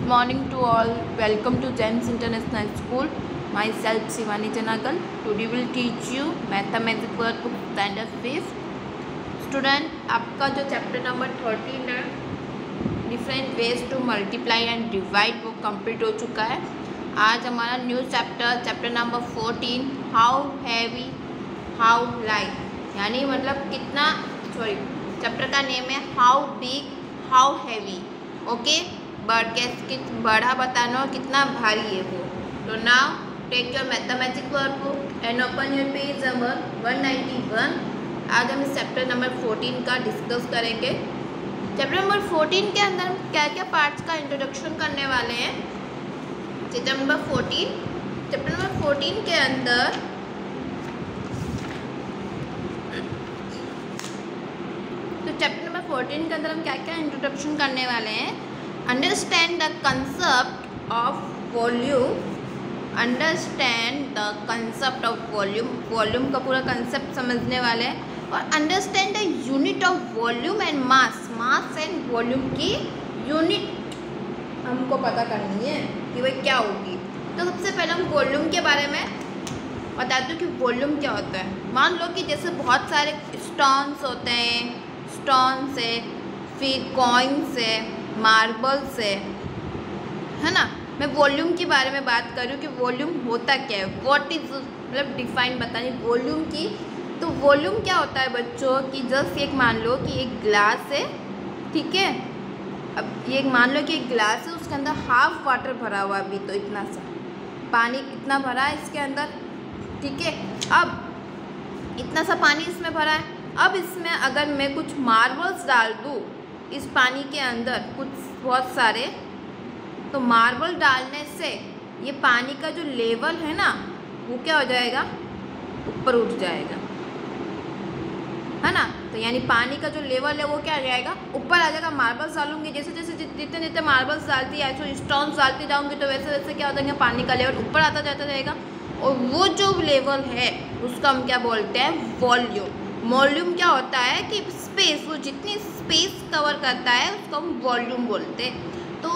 morning to all. Welcome to James International School. Myself Shivani Janagal. Today will teach you Mathematics Workbook Standard 5th. Student, आपका जो chapter number 13 है different ways to multiply and divide वो complete हो चुका है। आज हमारा new chapter number 14 how heavy how light, यानी मतलब कितना चैप्टर का नेम है how big how heavy. Okay, बड़ा बताना कितना भारी है वो। तो now take your mathematics workbook and open your page number 191। आज हम इस चैप्टर नंबर 14 का डिस्कस करेंगे। चैप्टर नंबर 14 के अंदर हम क्या क्या पार्ट्स का इंट्रोडक्शन करने वाले हैं। चैप्टर नंबर 14 के अंदर चैप्टर नंबर 14 के अंदर हम क्या क्या इंट्रोडक्शन करने वाले हैं। Understand the concept of volume. Understand the concept of volume, volume का पूरा कंसेप्ट समझने वाले हैं। और understand the unit of volume and mass, mass and volume की यूनिट हमको पता करनी है कि वह क्या होगी। तो सबसे पहले हम वॉल्यूम के बारे में बताते हैं कि वॉल्यूम क्या होता है। मान लो कि जैसे बहुत सारे स्टोन्स होते हैं, स्टोन से, फिर कॉइन्स से, मार्बल्स से, है ना। मैं वॉल्यूम के बारे में बात कर रही हूँ कि वॉल्यूम होता क्या है, व्हाट इज मतलब डिफाइन बतानी वॉल्यूम की। तो वॉल्यूम क्या होता है बच्चों कि जस्ट एक मान लो कि एक ग्लास है, ठीक है। अब ये मान लो कि एक ग्लास है, उसके अंदर हाफ वाटर भरा हुआ अभी, तो इतना सा पानी कितना भरा है इसके अंदर, ठीक है। अब इतना सा पानी इसमें भरा है। अब इसमें अगर मैं कुछ मार्बल्स डाल दूँ इस पानी के अंदर, कुछ बहुत सारे, तो मार्बल डालने से ये पानी का जो लेवल है ना वो क्या हो जाएगा, ऊपर उठ जाएगा, है ना। तो यानी पानी का जो लेवल है वो क्या आ जाएगा, ऊपर आ जाएगा। मार्बल्स डालूंगी, जैसे जैसे जितने जितने मार्बल्स डालती है, ऐसे स्टोन्स डालती जाऊँगी, तो वैसे वैसे क्या हो जाएगा, पानी का लेवल ऊपर आता जाता जाएगा। और वो जो लेवल है उसको हम क्या बोलते हैं, वॉल्यूम। वॉल्यूम क्या होता है कि स्पेस, वो जितनी स्पेस कवर करता है उसको हम वॉल्यूम बोलते हैं। तो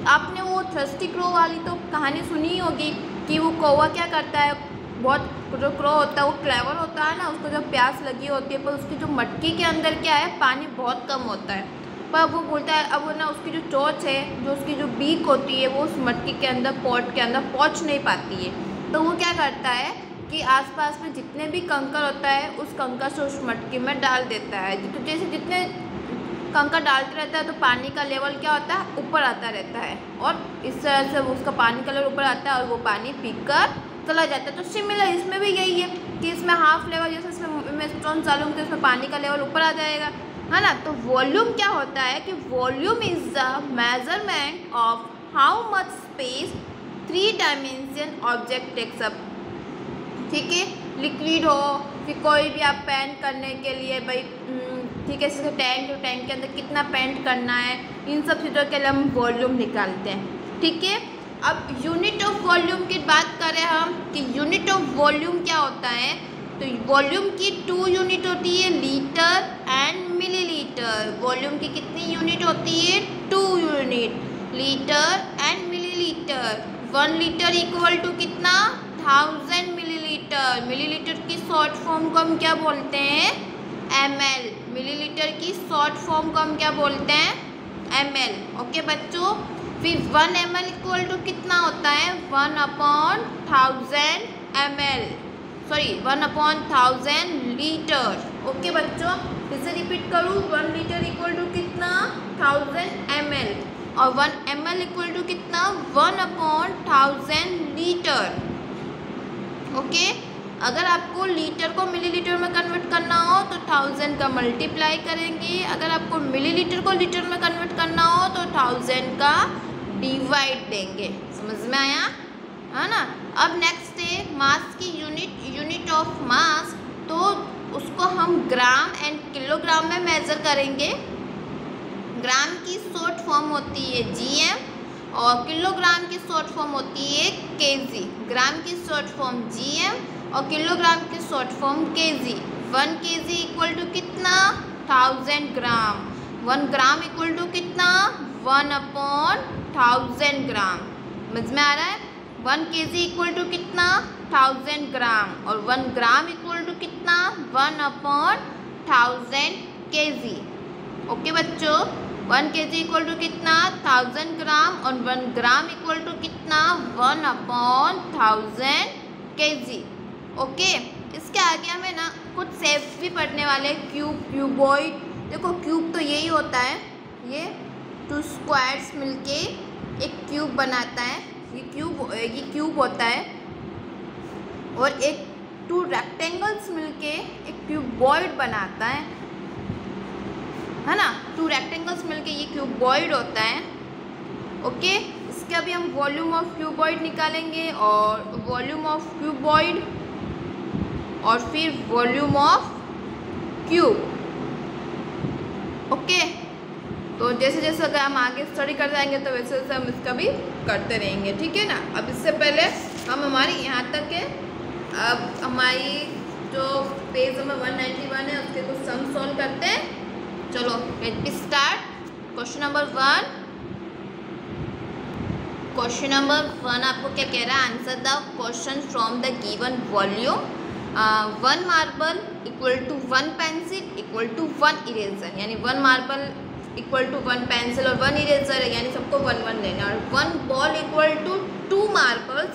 आपने वो थर्स्टी क्रो वाली तो कहानी सुनी ही होगी कि वो कौवा क्या करता है, बहुत जो क्रो होता है वो क्लेवर होता है ना, उसको जब प्यास लगी होती है पर उसकी जो मटकी के अंदर क्या है, पानी बहुत कम होता है। पर वो बोलता है, अब वो ना उसकी जो चोंच है, जो उसकी जो बीक होती है, वो उस मटकी के अंदर, पॉट के अंदर पहुँच नहीं पाती है। तो वो क्या करता है कि आसपास में जितने भी कंकर होता है उस कंकर से उस मटकी में डाल देता है। तो जैसे जितने कंकर डालते रहता है तो पानी का लेवल क्या होता है, ऊपर आता रहता है। और इस तरह से उसका पानी का लेवल ऊपर आता है और वो पानी पीकर चला जाता है। तो सिमिलर इसमें भी यही है कि इसमें हाफ लेवल, जैसे इसमें मैं स्टोन डालूंगी तो इसमें पानी का लेवल ऊपर आ जाएगा, है ना। तो वॉल्यूम क्या होता है कि volume is the measurement of how much space 3 dimension object takes up, ठीक है। लिक्विड हो, फिर कोई भी आप पेंट करने के लिए भाई, ठीक है, जैसे टैंक के अंदर कितना पेंट करना है, इन सब चीज़ों के लिए हम वॉल्यूम निकालते हैं, ठीक है। अब यूनिट ऑफ वॉल्यूम की बात करें हम कि यूनिट ऑफ वॉल्यूम क्या होता है। तो वॉल्यूम की 2 यूनिट होती है, लीटर एंड मिलीलीटर। वॉल्यूम की कितनी यूनिट होती है, 2 unit, litre and millilitre. 1 litre equal to कितना, 1000 मिलीलीटर। मिलीलीटर की शॉर्ट फॉर्म को हम क्या बोलते हैं, ml। मिलीलीटर की शॉर्ट फॉर्म को हम क्या बोलते हैं, ml। ओके बच्चों, फिर 1 ml इक्वल टू कितना होता है, 1/1000 ml, सॉरी 1/1000 लीटर। ओके बच्चों, फिर से रिपीट करूँ, 1 लीटर इक्वल टू कितना, 1000 ml, और 1 ml इक्वल टू कितना, 1/1000 लीटर। ओके, अगर आपको लीटर को मिलीलीटर में कन्वर्ट करना हो तो 1000 का मल्टीप्लाई करेंगे, अगर आपको मिलीलीटर को लीटर में कन्वर्ट करना हो तो 1000 का डिवाइड देंगे। समझ में आया, है ना। अब नेक्स्ट है मास की यूनिट ऑफ मास। तो उसको हम ग्राम एंड किलोग्राम में मेज़र करेंगे। ग्राम की शॉर्ट फॉर्म होती है GM और किलोग्राम की शॉर्ट फॉर्म होती है kg। ग्राम की शॉर्ट फॉर्म GM और किलोग्राम की short form kg। 1 kg equal to कितना, 1000 ग्राम। 1 ग्राम इक्वल टू कितना, 1/1000 1000 ग्राम। समझ में आ रहा है? 1 kg इक्वल टू कितना? 1000 ग्राम। और 1 ग्राम इक्वल टू कितना? 1/1000 kg। ओके बच्चों, 1 kg इक्वल टू कितना? 1000 ग्राम। और 1 ग्राम इक्वल टू कितना? 1/1000 kg। ओके, इसके आगे हमें ना कुछ शेप्स भी पढ़ने वाले। Cube, cuboid. देखो क्यूब तो यही होता है, ये 2 स्क्वायर्स मिलके एक क्यूब बनाता है। ये क्यूब होता है। और एक 2 रेक्टेंगल्स मिलके एक क्यूबॉइड बनाता है ना। 2 रेक्टेंगल्स मिलके ये क्यूबॉइड होता है। ओके, इसके अभी हम वॉल्यूम ऑफ क्यूबॉइड निकालेंगे, और वॉल्यूम ऑफ क्यूबॉइड और फिर वॉल्यूम ऑफ क्यूब। ओके, तो जैसे जैसे अगर हम आगे स्टडी कर जाएंगे तो वैसे वैसे हम इसका भी करते रहेंगे, ठीक है ना। अब इससे पहले हम हमारी यहाँ तक है, अब हमारी जो पेज नंबर 191 है उसके कुछ सम सॉल्व करते हैं। चलो let me start. Question number 1। Question number 1 आपको क्या कह रहा है? Answer the question from the given volume. 1 marble equal to 1 pencil equal to 1 eraser, यानी 1 मार्बल इक्वल टू 1 पेंसिल और 1 इरेजर है, यानी सबको 1 1 लेना। और 1 ball equal to 2 marbles,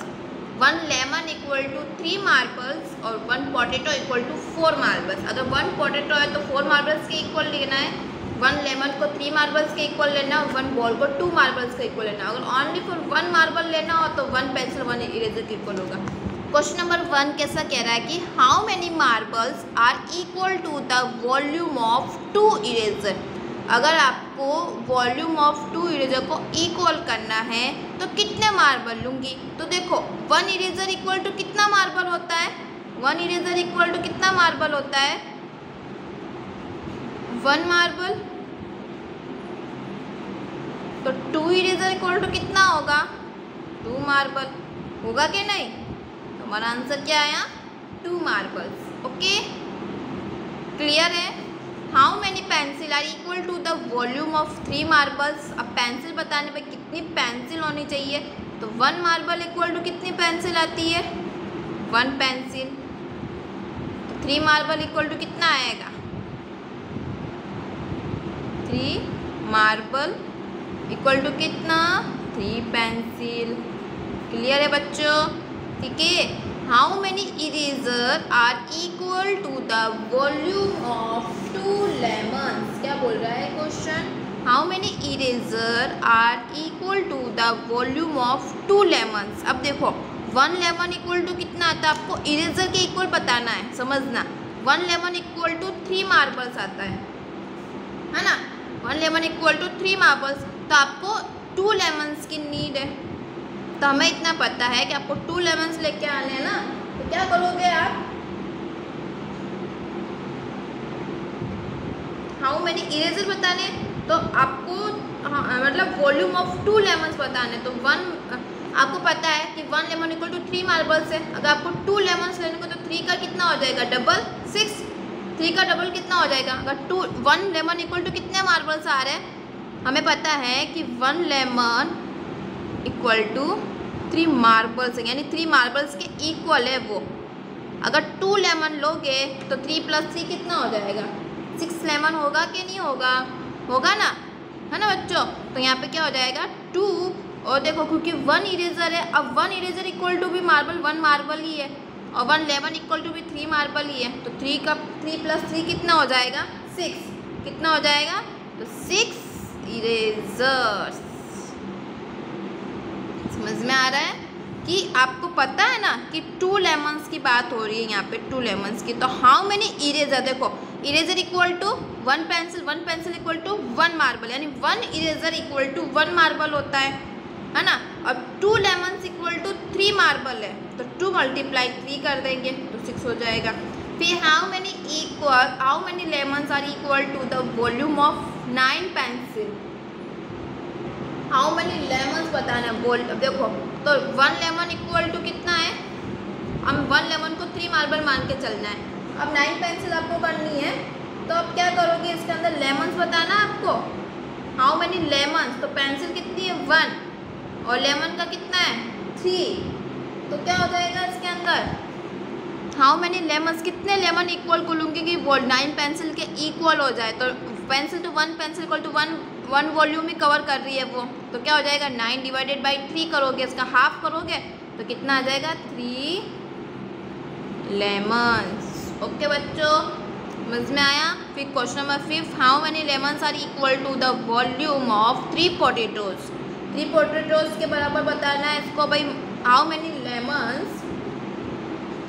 1 lemon equal to 3 marbles और 1 पोटैटो इक्वल टू 4 मार्बल्स। अगर 1 potato है तो 4 मार्बल्स के इक्वल लेना है, 1 लेमन को 3 मार्बल्स के इक्वल लेना और 1 बॉल को 2 मार्बल्स के इक्वल लेना। अगर ओनली फॉर 1 मार्बल लेना हो तो 1 पेंसिल 1 इरेजर के इक्वल होगा। क्वेश्चन नंबर 1 कैसा कह रहा है कि how many marbles are equal to the volume of 2 eraser. अगर आपको वॉल्यूम ऑफ 2 इरेजर को इक्वल करना है तो कितने मार्बल लूँगी? तो देखो 1 इरेजर इक्वल टू कितना मार्बल होता है? 1 इरेजर इक्वल टू कितना मार्बल होता है? 1 मार्बल। तो 2 इरेजर इक्वल टू कितना होगा? 2 मार्बल होगा कि नहीं? तो हमारा आंसर क्या आया? 2 मार्बल्स। ओके, क्लियर है? How many pencil are equal to the volume of 3 marbles. अब पेंसिल बताने पे कितनी पेंसिल होनी चाहिए? तो 1 मार्बल इक्वल टू कितनी पेंसिल आती है? 1 पेंसिल। तो 3 मार्बल इक्वल टू कितना आएगा? 3 मार्बल इक्वल टू कितना? 3 पेंसिल। क्लियर है बच्चों? ठीक है। How many eraser are equal to the volume of 2 lemons. क्या बोल रहा है question? How many eraser are equal to the volume of 2 lemons. अब देखो 1 लेमन इक्वल टू कितना आता है? आपको इरेजर के इक्वल बताना है, समझना। 1 लेमन इक्वल टू 3 मार्बल्स आता है ना। 1 लेमन इक्वल टू 3 मार्बल्स। तो आपको 2 लेमन्स की नीड है। तो हमें इतना पता है कि आपको 2 लेमन्स लेके आने हैं ना। तो क्या करोगे आप? हाउ मैनी इरेजर बताने, तो आपको मतलब वॉल्यूम ऑफ 2 लेमन्स बताने। तो 1 आपको पता है कि 1 लेमन इक्वल टू 3 मार्बल्स है। अगर आपको 2 लेमन्स लेने को तो 3 का कितना हो जाएगा? डबल 6। 3 का डबल कितना हो जाएगा? अगर 1 लेमन इक्वल टू कितने मार्बल्स आ रहे हैं? हमें पता है कि 1 लेमन इक्वल टू 3 मार्बल्स है, यानी 3 मार्बल्स के इक्वल है वो। अगर 2 लेमन लोगे तो 3 + 3 कितना हो जाएगा? 6 लेमन होगा कि नहीं होगा? होगा ना, है ना बच्चों। तो यहाँ पे क्या हो जाएगा? 2। और देखो क्योंकि 1 इरेजर है, अब 1 इरेजर इक्वल टू भी मार्बल 1 मार्बल ही है, और 1 लेमन इक्वल टू भी 3 मार्बल ही है। तो 3 + 3 कितना हो जाएगा? 6। कितना हो जाएगा? तो 6 इरेजर्स। समझ में आ रहा है कि आपको पता है ना कि 2 लेमन्स की बात हो रही है यहाँ पे, 2 लेमन्स की। तो हाउ मैनी इरेजर, देखो eraser equal to 1 pencil, 1 pencil equal to 1 marble, यानी 1 इरेजर इक्वल टू 1 मार्बल होता है ना। अब 2 लेमन्स इक्वल टू 3 मार्बल है, तो 2 × 3 कर देंगे तो 6 हो जाएगा। फिर how many lemons are equal to the volume of 9 pencil. How many lemons बताना है। अब देखो तो 1 लेमन इक्वल टू कितना है? हम 1 लेमन को 3 मार्बल मान के चलना है। अब 9 पेंसिल आपको करनी है, तो अब क्या करोगे? इसके अंदर लेमन्स बताना है आपको। हाउ मैनी लेमन्स, तो पेंसिल कितनी है? 1। और लेमन का कितना है 3, तो क्या हो जाएगा इसके अंदर हाउ मैनी लेमन्स, कितने लेमन इक्वल को लूँगी कि वो 9 पेंसिल के इक्वल हो जाए। तो pencil to 1 pencil equal to 1 volume ही कवर कर रही है वो, तो क्या हो जाएगा 9 डिवाइडेड बाई 3 करोगे, इसका हाफ करोगे तो कितना आ जाएगा 3 लेमन्स। ओके बच्चों, समझ में आया। फिर question number 5, how many lemons are equal to the volume of 3 potatoes. 3 potatoes के बराबर बताना है इसको भाई, how many lemons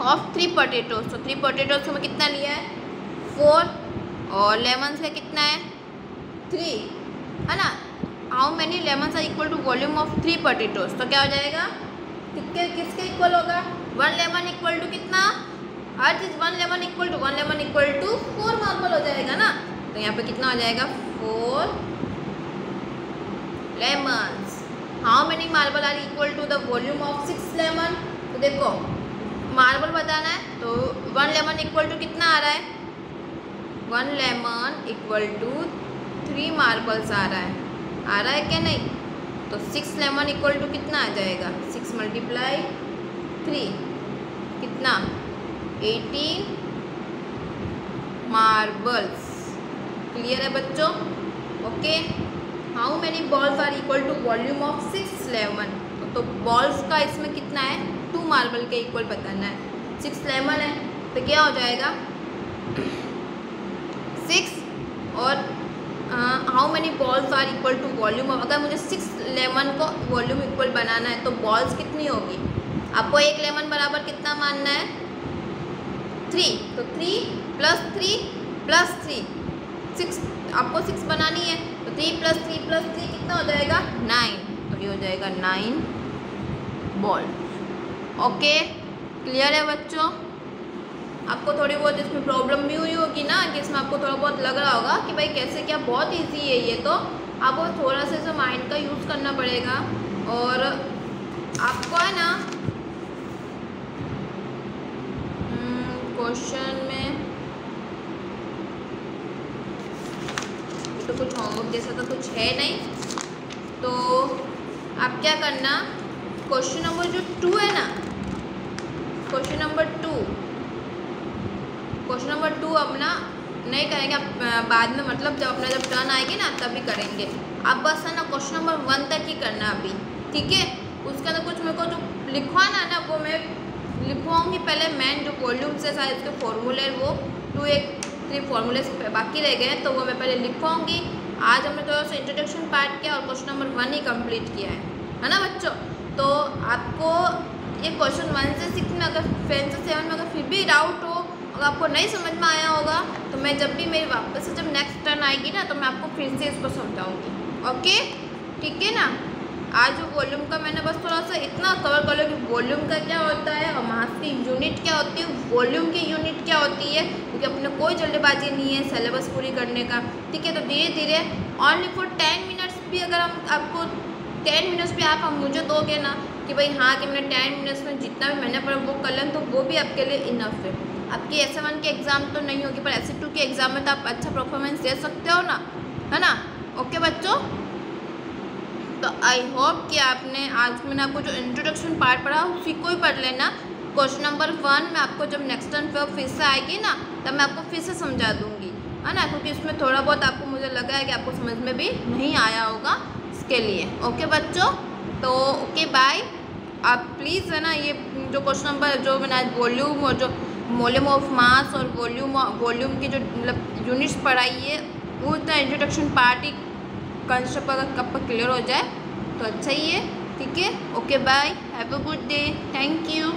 of 3 potatoes. तो 3 पोटैटोज में कितना लिया है 4 और लेमन्स का कितना है 3, है ना। How many lemons are equal to volume of 3 potatoes, तो क्या हो जाएगा किसके इक्वल होगा 1 लेमन इक्वल टू कितना, हर चीज़ 1 लेमन इक्वल टू 4 मार्बल हो जाएगा ना। तो यहाँ पे कितना हो जाएगा 4 lemons. How many marble are equal to the volume of 6 lemon. तो देखो मार्बल बताना है तो 1 लेमन इक्वल टू कितना आ रहा है 1 लेमन इक्वल टू 3 मार्बल्स आ रहा है क्या नहीं। तो 6 लेमन इक्वल टू कितना आ जाएगा 6 मल्टीप्लाई 3 कितना 18 मार्बल्स। क्लियर है बच्चों। Okay, how many balls are equal to volume of 6 lemon. तो बॉल्स का इसमें कितना है 2 मार्बल के इक्वल बताना है, 6 लेमन है तो क्या हो जाएगा 6 और how many balls are equal to volume of, अगर मुझे 6 लेमन को वॉल्यूम इक्वल बनाना है तो बॉल्स कितनी होगी, आपको 1 लेमन बराबर कितना मानना है 3, तो 3 प्लस 3 प्लस 3 6, आपको 6 बनानी है तो 3 प्लस 3 प्लस 3 कितना हो जाएगा 9, तो ये हो जाएगा 9 बॉल। ओके, क्लियर है बच्चों। आपको थोड़ी बहुत इसमें प्रॉब्लम भी हुई होगी ना, कि इसमें आपको थोड़ा बहुत लग रहा होगा कि भाई कैसे क्या, बहुत इजी है ये, तो आपको थोड़ा सा इसे माइंड का यूज़ करना पड़ेगा। और आपको है ना क्वेश्चन में तो कुछ होमवर्क जैसा तो कुछ है नहीं, तो आप क्या करना क्वेश्चन नंबर जो 2 है ना, क्वेश्चन नंबर 2 अपना नहीं करेंगे, आप बाद में मतलब जब अपना जब टर्न आएगी ना तभी करेंगे। आप बस है ना क्वेश्चन नंबर 1 तक ही करना अभी, ठीक है। उसके अंदर कुछ मेरे को जो लिखवाना है ना वो मैं लिखवाऊँगी पहले, मैन जो वॉल्यूम से शायद इसके फॉर्मूले वो 2 एक 3 फॉर्मूले बाकी रह गए तो वो मैं पहले लिखवाऊँगी। आज हमने थोड़ा सा इंट्रोडक्शन पार्ट किया और क्वेश्चन नंबर 1 ही कंप्लीट किया है ना बच्चों। तो आपको ये क्वेश्चन 1 से 6 में अगर 5 से 7 में अगर फिर भी डाउट हो, अगर आपको नहीं समझ में आया होगा तो मैं जब भी मेरी वापस से जब नेक्स्ट टर्न आएगी ना तो मैं आपको फिर से इसको समझाऊंगी। ओके, ठीक है ना। आज वॉल्यूम का मैंने बस थोड़ा सा इतना कवर कर लो कि वॉल्यूम का क्या होता है और मास की यूनिट क्या होती है, वॉल्यूम की यूनिट क्या होती है, क्योंकि अपने कोई जल्दबाजी नहीं है सिलेबस पूरी करने का, ठीक है। तो धीरे धीरे ओनली फॉर 10 मिनट्स भी अगर हम आपको 10 मिनट्स भी आप मुझे दोगे ना कि भाई हाँ कि मैंने 10 मिनट्स में जितना भी मैंने पढ़ा वो कर लें, तो वो भी आपके लिए इनफ है। आपकी S1 के एग्ज़ाम तो नहीं होगी पर S2 के एग्ज़ाम में तो आप अच्छा परफॉर्मेंस दे सकते हो ना, है ना। ओके बच्चों, तो आई होप कि आपने आज मैंने आपको जो इंट्रोडक्शन पार्ट पढ़ा उसी को ही पढ़ लेना। क्वेश्चन नंबर 1 में आपको जब नेक्स्ट टर्न पे फिर से आएगी ना तब मैं आपको फिर से समझा दूँगी, है ना, क्योंकि इसमें थोड़ा बहुत आपको मुझे लगा है कि आपको समझ में भी नहीं आया होगा इसके लिए। ओके बच्चों, तो ओके बाय। आप प्लीज़ है ना ये जो क्वेश्चन नंबर जो मैंने आज वॉल्यूम और जो वॉल्यूम ऑफ मास और वॉल्यूम की जो मतलब यूनिट्स पढ़ाई है वो इतना इंट्रोडक्शन पार्ट ही कंसेप्ट अगर कब पर क्लियर हो जाए तो अच्छा ही है, ठीक है। Okay bye, have a good day, thank you.